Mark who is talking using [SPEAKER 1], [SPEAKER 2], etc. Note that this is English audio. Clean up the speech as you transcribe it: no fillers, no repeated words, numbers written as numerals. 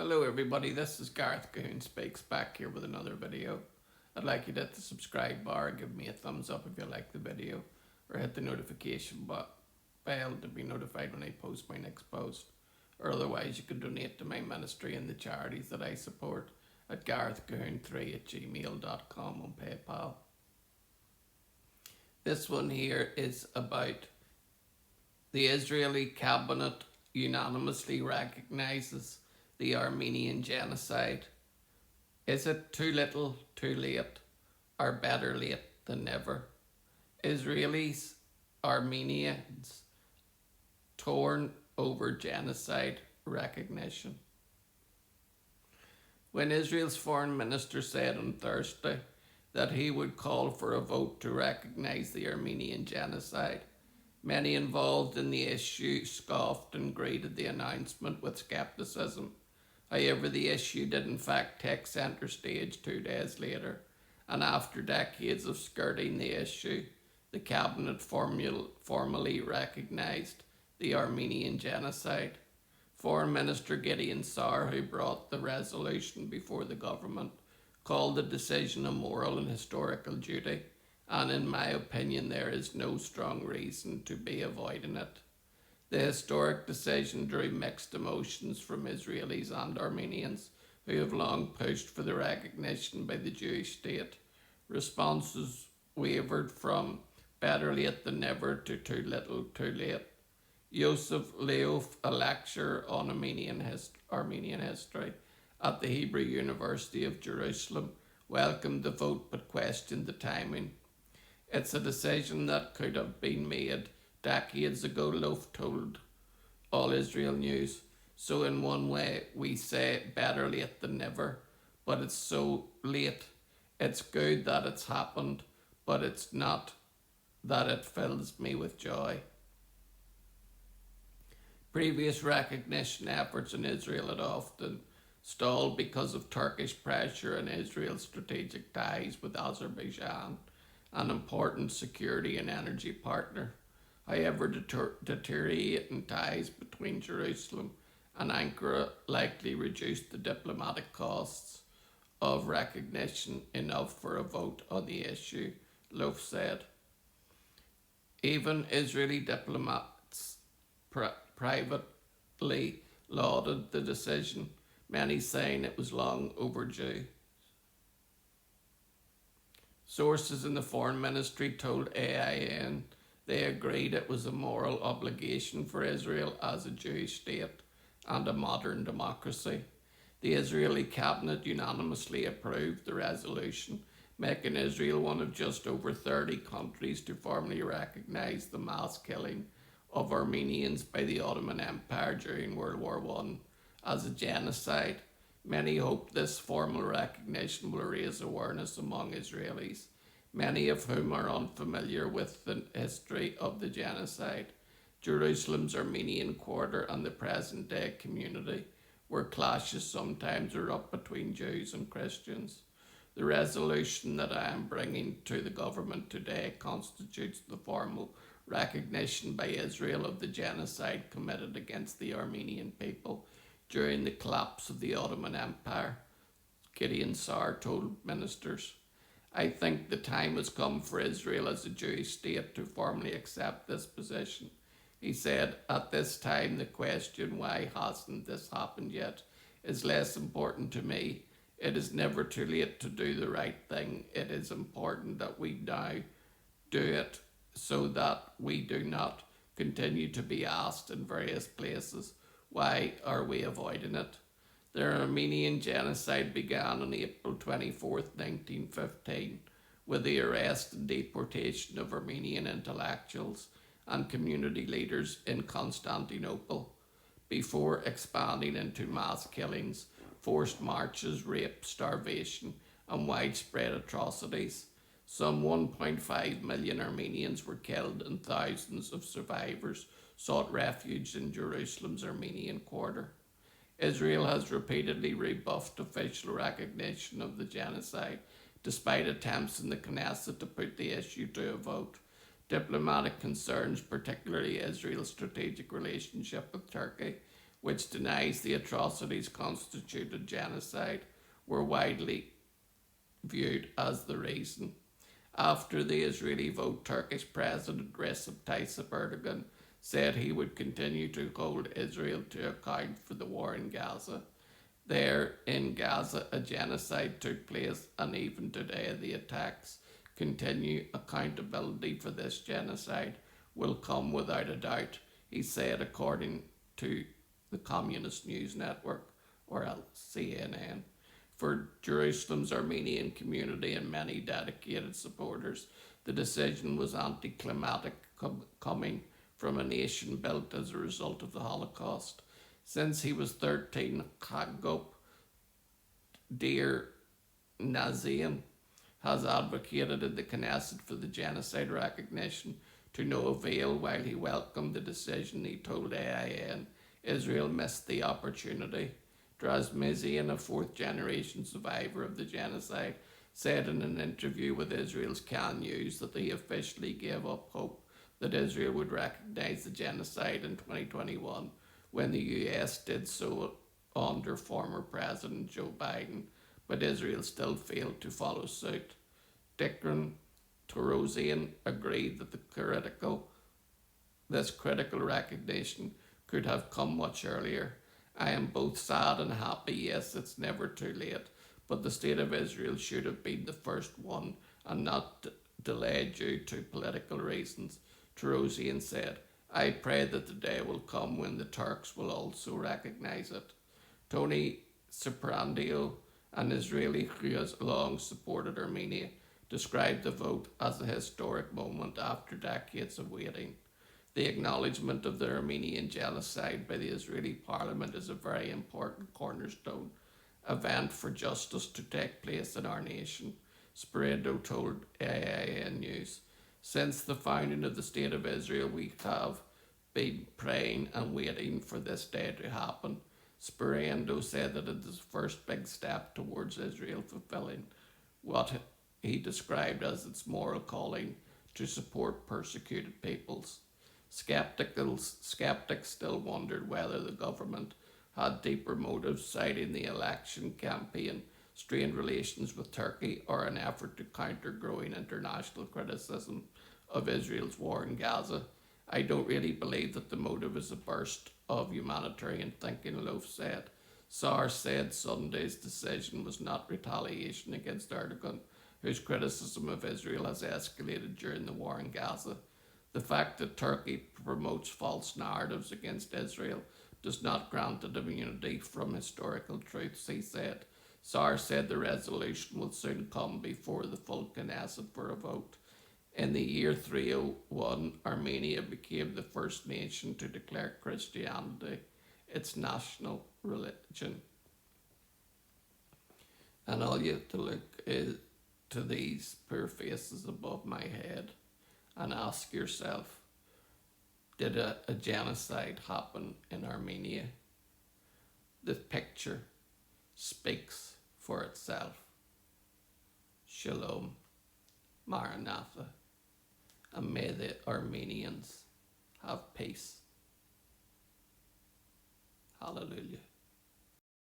[SPEAKER 1] Hello everybody, this is Gareth Cahoon Speaks back here with another video. I'd like you to hit the subscribe bar, give me a thumbs up if you like the video, or hit the notification bell to be notified when I post my next post. Or otherwise you can donate to my ministry and the charities that I support at garethcahoon3@gmail.com on PayPal. This one here is about the Israeli cabinet unanimously recognises the Armenian genocide. Is it too little, too late, or better late than never? Israelis, Armenians, torn over genocide recognition. When Israel's foreign minister said on Thursday that he would call for a vote to recognise the Armenian genocide, many involved in the issue scoffed and greeted the announcement with scepticism. However, the issue did in fact take centre stage 2 days later, and after decades of skirting the issue, the cabinet formally recognised the Armenian genocide. Foreign Minister Gideon Saar, who brought the resolution before the government, called the decision a moral and historical duty, and in my opinion there is no strong reason to be avoiding it. The historic decision drew mixed emotions from Israelis and Armenians, who have long pushed for the recognition by the Jewish state. Responses wavered from better late than never to too little, too late. Yosef Leof, a lecturer on Armenian history at the Hebrew University of Jerusalem, welcomed the vote but questioned the timing. It's a decision that could have been made decades ago, Loaf told All Israel News. So in one way we say better late than never, but it's so late. It's good that it's happened, but it's not that it fills me with joy. Previous recognition efforts in Israel had often stalled because of Turkish pressure and Israel's strategic ties with Azerbaijan, an important security and energy partner. However, deteriorating ties between Jerusalem and Ankara likely reduced the diplomatic costs of recognition enough for a vote on the issue, Loaf said. Even Israeli diplomats privately lauded the decision, many saying it was long overdue. Sources in the foreign ministry told AIN they agreed it was a moral obligation for Israel as a Jewish state and a modern democracy. The Israeli cabinet unanimously approved the resolution, making Israel one of just over 30 countries to formally recognise the mass killing of Armenians by the Ottoman Empire during World War I as a genocide. Many hope this formal recognition will raise awareness among Israelis, many of whom are unfamiliar with the history of the genocide. Jerusalem's Armenian quarter and the present-day community, where clashes sometimes erupt between Jews and Christians. The resolution that I am bringing to the government today constitutes the formal recognition by Israel of the genocide committed against the Armenian people during the collapse of the Ottoman Empire, Gideon Saar told ministers. I think the time has come for Israel as a Jewish state to formally accept this position. He said, at this time the question why hasn't this happened yet is less important to me. It is never too late to do the right thing. It is important that we now do it so that we do not continue to be asked in various places, why are we avoiding it? The Armenian genocide began on April 24th, 1915, with the arrest and deportation of Armenian intellectuals and community leaders in Constantinople, before expanding into mass killings, forced marches, rape, starvation, and widespread atrocities. Some 1.5 million Armenians were killed and thousands of survivors sought refuge in Jerusalem's Armenian quarter. Israel has repeatedly rebuffed official recognition of the genocide, despite attempts in the Knesset to put the issue to a vote. Diplomatic concerns, particularly Israel's strategic relationship with Turkey, which denies the atrocities constituted genocide, were widely viewed as the reason. After the Israeli vote, Turkish President Recep Tayyip Erdogan said he would continue to hold Israel to account for the war in Gaza. There in Gaza, a genocide took place, and even today the attacks continue. Accountability for this genocide will come without a doubt, he said, according to the Communist News Network, or CNN. For Jerusalem's Armenian community and many dedicated supporters, the decision was anticlimactic, coming from a nation built as a result of the Holocaust. Since he was 13, Hagop Deir Nazian has advocated in the Knesset for the genocide recognition to no avail. While he welcomed the decision, he told AIN Israel missed the opportunity. Drasmizian, a fourth-generation survivor of the genocide, said in an interview with Israel's Can News that he officially gave up hope that Israel would recognize the genocide in 2021 when the US did so under former President Joe Biden, but Israel still failed to follow suit. Dikran Torosian agreed that this critical recognition could have come much earlier. I am both sad and happy. Yes, it's never too late, but the state of Israel should have been the first one and not delayed due to political reasons, Torosian said. I pray that the day will come when the Turks will also recognize it. Tony Soprandio, an Israeli who has long supported Armenia, described the vote as a historic moment after decades of waiting. The acknowledgement of the Armenian genocide by the Israeli parliament is a very important cornerstone event for justice to take place in our nation, Sperando told AIN News. Since the founding of the State of Israel, we have been praying and waiting for this day to happen. Sperando said that it is the first big step towards Israel fulfilling what he described as its moral calling to support persecuted peoples. Skeptics still wondered whether the government had deeper motives, citing the election campaign, strained relations with Turkey, or an effort to counter growing international criticism of Israel's war in Gaza. I don't really believe that the motive is a burst of humanitarian thinking, Loaf said. Saar said Sunday's decision was not retaliation against Erdogan, whose criticism of Israel has escalated during the war in Gaza. The fact that Turkey promotes false narratives against Israel does not grant it immunity from historical truths, he said. Saar said the resolution will soon come before the full Knesset for a vote. In the year 301, Armenia became the first nation to declare Christianity its national religion. And all you have to look is to these poor faces above my head and ask yourself, did a genocide happen in Armenia? The picture speaks for itself. Shalom, Maranatha, and may the Armenians have peace. Hallelujah.